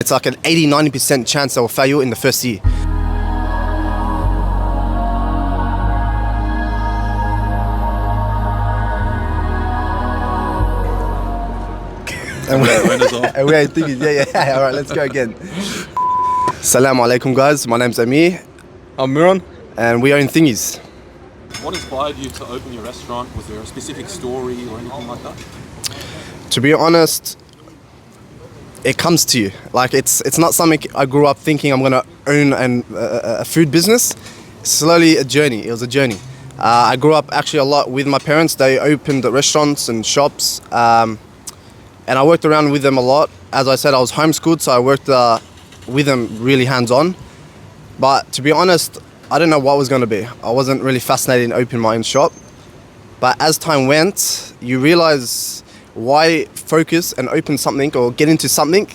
it's like an 80-90% chance they will fail in the first year. And we're thinking, yeah. All right, let's go again. Assalamu alaikum, guys. My name's Amir. I'm Miran. And we own Thingiz. What inspired you to open your restaurant? Was there a specific story or anything like that? To be honest, it comes to you. Like it's not something I grew up thinking I'm gonna own a food business. Slowly a journey. It was a journey. I grew up actually a lot with my parents. They opened restaurants and shops. And I worked around with them a lot. As I said, I was homeschooled, so I worked with them really hands-on. But to be honest, I didn't know what was going to be. I wasn't really fascinated in opening my own shop. But as time went, you realize why focus and open something or get into something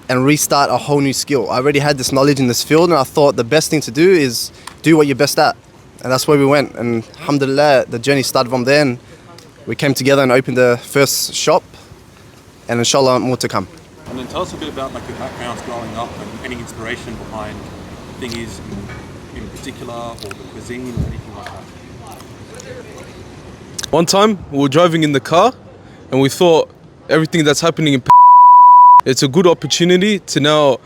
and restart a whole new skill. I already had this knowledge in this field, and I thought the best thing to do is do what you're best at. And that's where we went. And alhamdulillah, the journey started from there. And we came together and opened the first shop. And inshallah, more to come. And then tell us a bit about like your backgrounds growing up and any inspiration behind Thingiz in particular, or the cuisine or anything like that. One time we were driving in the car and we thought everything that's happening in it's a good opportunity to now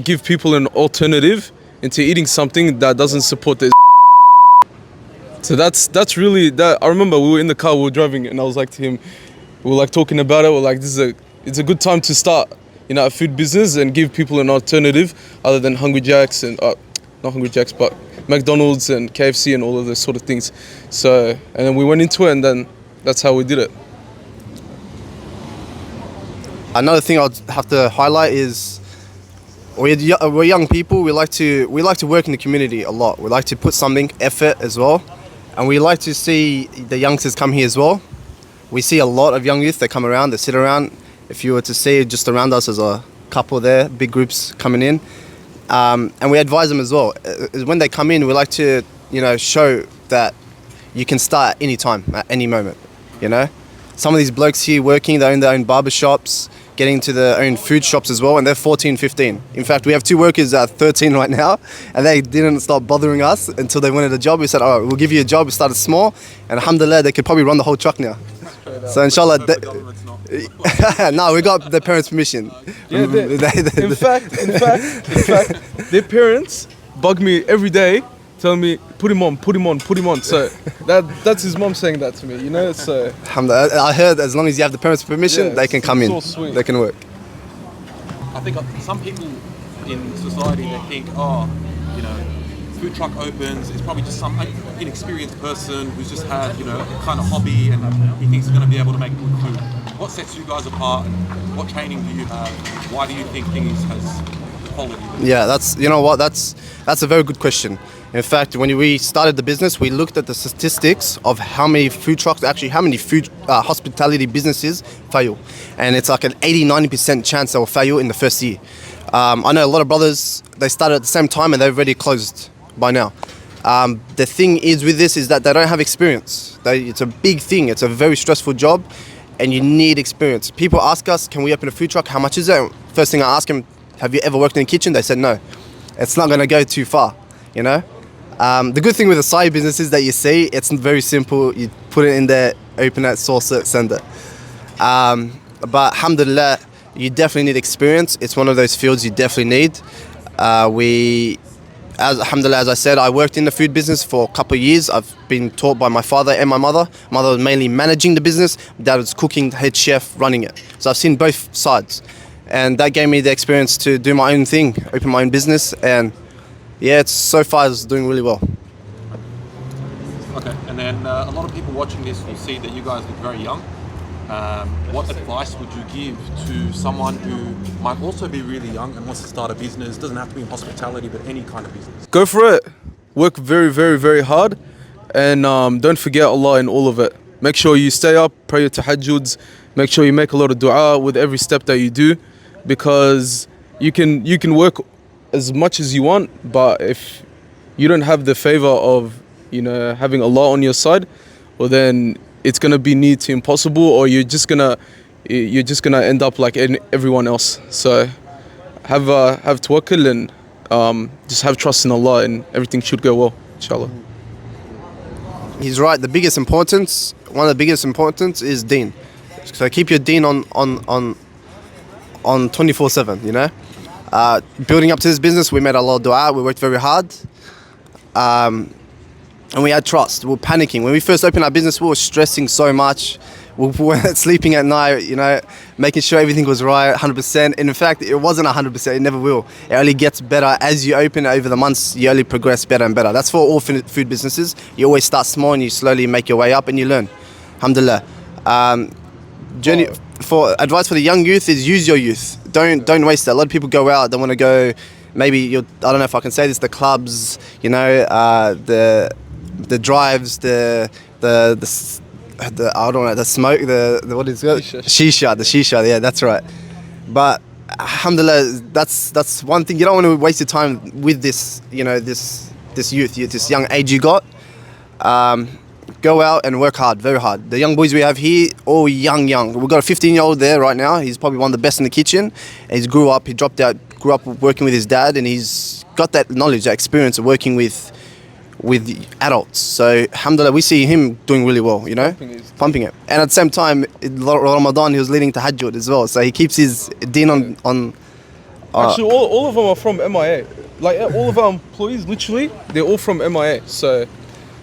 give people an alternative into eating something that doesn't support their. So that's really that. I remember we were in the car, we were driving, and I was like to him, we were like talking about it. We're like, it's a good time to start, a food business and give people an alternative other than Hungry Jack's and not Hungry Jack's, but McDonald's and KFC and all of those sort of things. So, and then we went into it, and then that's how we did it. Another thing I'd have to highlight is we're young people. We like to work in the community a lot. We like to put something effort as well, and we like to see the youngsters come here as well. We see a lot of young youth, they come around, they sit around. If you were to see just around us, there's a couple there, big groups coming in. And we advise them as well. When they come in, we like to, show that you can start any time, at any moment, Some of these blokes here working, they own their own barber shops, getting into their own food shops as well, and they're 14, 15. In fact, we have 2 workers at 13 right now, and they didn't stop bothering us until they wanted a job. We said, all right, we'll give you a job. We started small, and alhamdulillah, they could probably run the whole truck now. So inshallah, no, we got their parents' permission. Yeah, in fact, their parents bug me every day, telling me, put him on. So that's his mom saying that to me, So alhamdulillah, I heard as long as you have the parents' permission, they can come in, they can work. I think some people in society, they think, food truck opens, it's probably just some inexperienced person who's just had, a kind of hobby and he thinks he's going to be able to make good food. What sets you guys apart? What training do you have? Why do you think Thingiz has quality? Yeah, that's a very good question. In fact, when we started the business, we looked at the statistics of how many food trucks, actually how many food hospitality businesses fail. And it's like an 80-90% chance they will fail in the first year. I know a lot of brothers, they started at the same time and they've already closed by now. The thing is with this is that they don't have experience. It's a big thing. It's a very stressful job and you need experience. People ask us, can we open a food truck? How much is it? First thing I ask them, have you ever worked in a kitchen? They said no. It's not going to go too far, The good thing with a side business is that you see, it's very simple. You put it in there, open it, source it, send it. But alhamdulillah, you definitely need experience. It's one of those fields you definitely need. Alhamdulillah, as I said, I worked in the food business for a couple of years. I've been taught by my father and my mother. Mother was mainly managing the business. Dad was cooking, head chef, running it. So I've seen both sides. And that gave me the experience to do my own thing, open my own business. And yeah, so far it's doing really well. Okay, and then a lot of people watching this will see that you guys look very young. What advice would you give to someone who might also be really young and wants to start a business? Doesn't have to be in hospitality, but any kind of business. Go for it. Work very, very, very hard, and don't forget Allah in all of it. Make sure you stay up, pray your tahajjuds. Make sure you make a lot of dua with every step that you do, because you can work as much as you want, but if you don't have the favor of having Allah on your side, well then it's gonna be near to impossible, or you're just gonna end up like everyone else. So have tawakkul and just have trust in Allah, and everything should go well, inshallah. He's right. The biggest importance, one of the biggest importance, is deen. So keep your deen on 24/7. You know, building up to this business, we made a lot of dua. We worked very hard, and we had trust. We were panicking when we first opened our business. We were stressing so much. We weren't sleeping at night. You know, making sure everything was right, 100%. And in fact, it wasn't 100%. It never will. It only gets better as you open over the months. You only progress better and better. That's for all food businesses. You always start small and you slowly make your way up and you learn. Alhamdulillah. Journey for advice for the young youth is use your youth. Don't waste it. A lot of people go out. They want to go. Maybe I don't know if I can say this. The clubs. You know, the drives. The I don't know, the smoke, the what is it? Shisha, the shisha, yeah, that's right. But alhamdulillah, that's one thing. You don't want to waste your time with this, you know, this youth, this young age you got. Go out and work hard, very hard. The young boys we have here, all young. We've got a 15-year-old there right now. He's probably one of the best in the kitchen. And he dropped out, grew up working with his dad, and he's got that knowledge, that experience of working with adults. So alhamdulillah, we see him doing really well, you know, pumping it. And at the same time, in Ramadan, he was leading tahajjud as well. So he keeps his deen on Actually, all of them are from MIA. Like all of our employees, literally, they're all from MIA. So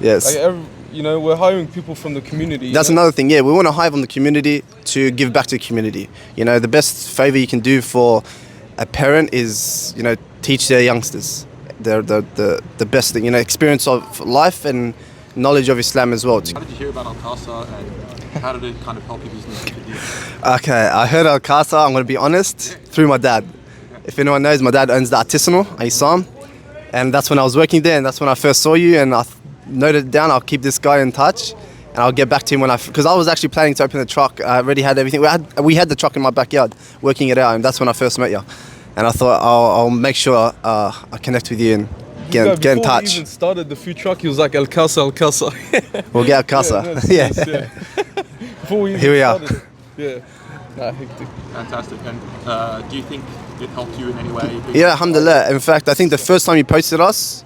yes, like you know, we're hiring people from the community. That's another thing. Yeah, we want to hire from the community to give back to the community. You know, the best favor you can do for a parent is, you know, teach their youngsters. The best thing, you know, experience of life and knowledge of Islam as well. How did you hear about Alkasa and how did it kind of help your business? Okay, I heard Alkasa, I'm going to be honest, through my dad. If anyone knows, my dad owns the artisanal, Isam, and that's when I was working there, and that's when I first saw you, and I noted it down. I'll keep this guy in touch, and I'll get back to him because I was actually planning to open the truck. I already had everything. We had the truck in my backyard, working it out, and that's when I first met you. And I thought I'll make sure I connect with you and get in touch. Before we even started the food truck, he was like Alkasa. We'll get Alkasa. Yeah. Before we even Here we are. started. Yeah. Hectic. Fantastic. And do you think it helped you in any way? Yeah, alhamdulillah. In fact, I think the first time you posted us,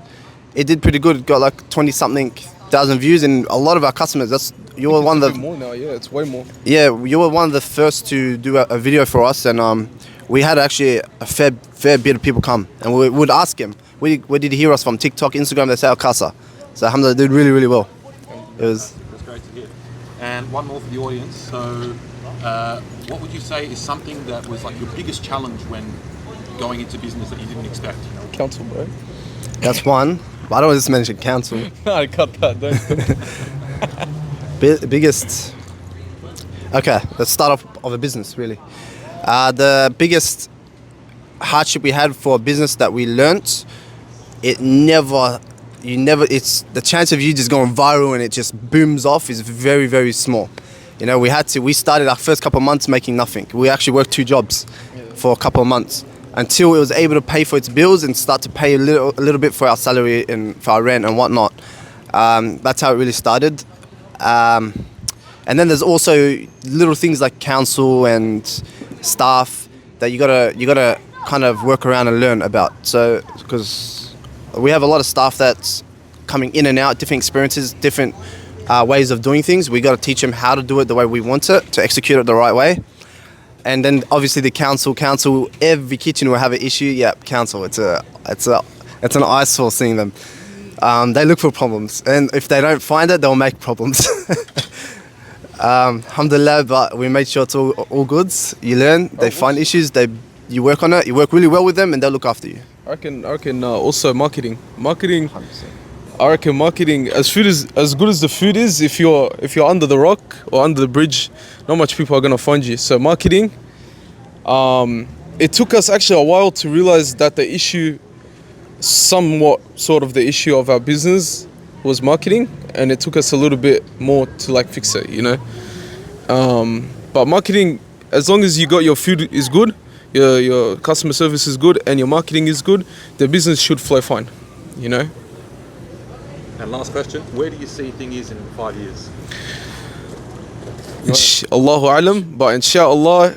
it did pretty good. It got like 20-something thousand views, and a lot of our customers. You were one of the more now. Yeah, it's way more. Yeah, you were one of the first to do a video for us, and we had actually a fair bit of people come, and we would ask him, where did he hear us from? TikTok, Instagram, they say Alkasa. So alhamdulillah, did really, really well. That's great to hear. And one more for the audience. So what would you say is something that was like your biggest challenge when going into business that you didn't expect? Council, bro. That's one. But I don't want to just mention council. No, I cut that. Biggest. Okay, let's start off of a business, really. The biggest hardship we had for a business that we learnt, it's the chance of you just going viral and it just booms off is very, very small. You know, we started our first couple of months making nothing. We actually worked 2 jobs for a couple of months until it was able to pay for its bills and start to pay a little bit for our salary and for our rent and whatnot. That's how it really started. And then there's also little things like council and staff that you gotta kind of work around and learn about. So because we have a lot of staff that's coming in and out, different experiences, different ways of doing things. We gotta teach them how to do it the way we want it, to execute it the right way. And then obviously the council. Every kitchen will have an issue. Yeah, council. It's an eyesore seeing them. They look for problems, and if they don't find it, they'll make problems. Alhamdulillah, but we made sure it's all goods. You learn, they find issues, you work on it, you work really well with them, and they'll look after you. I reckon also marketing. 100%. I reckon marketing, as good as the food is, if you're under the rock or under the bridge, not much people are gonna find you. So marketing, it took us actually a while to realize that the issue, sort of the issue of our business was marketing, and it took us a little bit more to like fix it, you know. But marketing, as long as you got your food is good, your customer service is good, and your marketing is good, the business should flow fine, you know. And last question, where do you see Thingiz in 5 years? Allahu alam, but inshallah,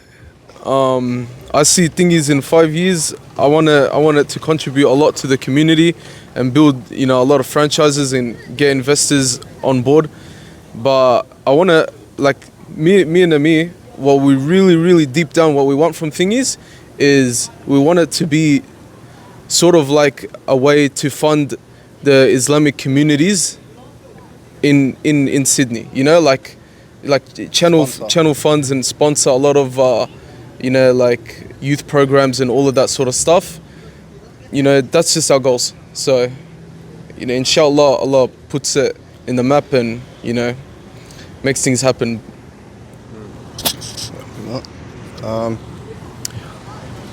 I see Thingiz in 5 years I want it to contribute a lot to the community and build, you know, a lot of franchises and get investors on board. But I want to, like, me and Amir, what we really deep down, what we want from Thingiz is we want it to be sort of like a way to fund the Islamic communities in Sydney, you know, like channel funds and sponsor a lot of you know, like youth programs and all of that sort of stuff. You know, that's just our goals. So, you know, inshallah, Allah puts it in the map and, you know, makes things happen.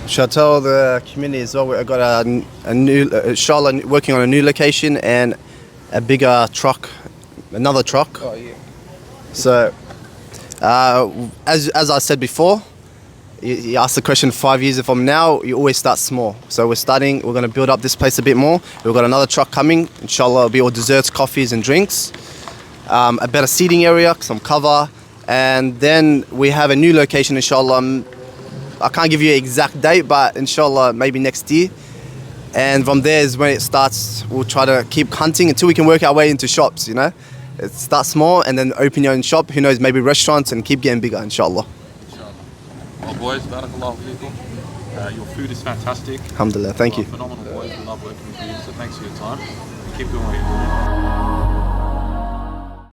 Should I tell the community as well? We've got a new, inshallah, working on a new location and a bigger truck, another truck. Oh yeah. So, as I said before, you asked the question 5 years from now, you always start small. So we're going to build up this place a bit more. We've got another truck coming. Inshallah, it'll be all desserts, coffees and drinks. A better seating area, some cover. And then we have a new location, inshallah. I can't give you an exact date, but inshallah, maybe next year. And from there is when it starts. We'll try to keep hunting until we can work our way into shops, you know. It starts small and then open your own shop. Who knows, maybe restaurants, and keep getting bigger, inshallah. Well, boys, barakallahu feekum. Your food is fantastic. Alhamdulillah, thank you. Phenomenal boys. We love working with you. So thanks for your time. Keep doing what you're doing.